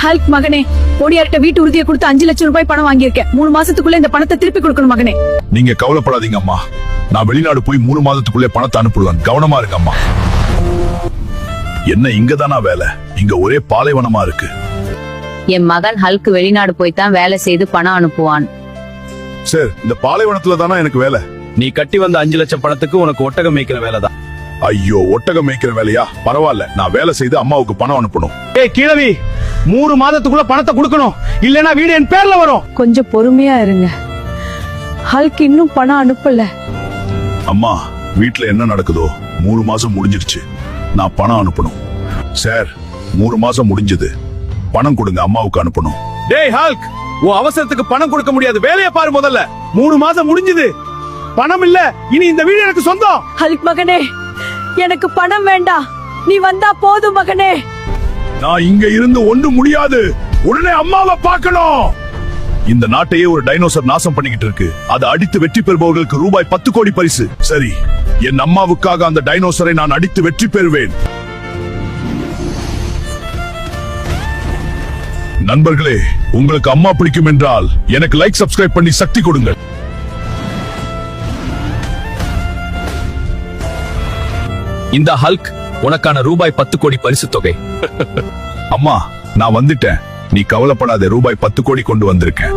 Hulk மகனே, ஓடியார்ட்ட வீட்டு உறுதியை கொடுத்து 5 லட்சம் ரூபாய் பணம் வாங்கியிருக்கேன். 3 மாசத்துக்குள்ள இந்த பணத்தை திருப்பி கொடுக்கணும் மகனே. நீங்க கவலைப்படாதீங்க அம்மா. நான் வெளிநாடு போய் 3 மாதத்துக்குள்ளே பணத்தை அனுப்புவேன். கவனமா இருங்க அம்மா. என்ன இங்கதானா வேலை? இங்க ஒரே பாலைவனமா இருக்கு. என் மகன் ஹல்க் வெளிநாடு போய்தான் வேலை செய்து பணம் அனுப்புவான். சார், இந்த பாலைவனத்துல தானா எனக்கு வேலை? நீ கட்டி வந்த 5 லட்சம் பணத்துக்கு உனக்கு ஒட்டகம் மேய்க்கிற வேலைதான். ஐயோ, ஒட்டகம் மேய்க்கிற வேலையா? பரவாயில்ல, நான் வேலை செய்து அம்மாவுக்கு பணம் அனுப்பணும். ஏய் கிழவி, 3 மாதத்துக்குள்ள பணத்தை கொடுக்கணும், இல்லனா வீடு என் பேர்ல வரும். கொஞ்சம் பொறுமையா இருங்க. ஹல்க் இன்னும் பணம் அனுப்பல. அம்மா, வீட்டுல என்ன நடக்குதோ 3 மாசம் முடிஞ்சிருச்சு. நான் பணம் அனுப்பணும். சார், 3 மாசம் முடிஞ்சது. பணம் கொடுங்க, அம்மாவுக்கு அனுப்பணும். டேய் ஹல்க், உன் அவசரத்துக்கு பணம் கொடுக்க முடியாது. வேலையை பாரு முதல்ல. 3 மாசம் முடிஞ்சது, பணம் இல்ல. இனி இந்த வீடு எனக்கு சொந்தம். ஹல்க் மகனே, எனக்கு பணம் வேண்டாம். நீ வந்தா போதும் மகனே. நான் இங்க இருந்து ஒண்ணும் முடியாது. உடனே அம்மாவை பார்க்கணும். இந்த நாட்டையே ஒரு டைனோசர் நாசம் பண்ணிக்கிட்டு இருக்கு. அதை அடித்து வெற்றி பெறுபவர்களுக்கு ரூபாய் 10 கோடி பரிசு. சரி, என் அம்மாவுக்காக அந்த டைனோசரை நான் அடித்து வெற்றி பெறுவேன். நண்பர்களே, உங்களுக்கு அம்மா பிடிக்கும் என்றால் எனக்கு லைக், சப்ஸ்கிரைப் பண்ணி சக்தி கொடுங்கள். இந்த ஹல்க், உனக்கான ரூபாய் 10 கோடி பரிசு தொகை. அம்மா, நான் வந்துட்டேன். நீ கவலைப்படாத, ரூபாய் 10 கோடி கொண்டு வந்திருக்கேன்.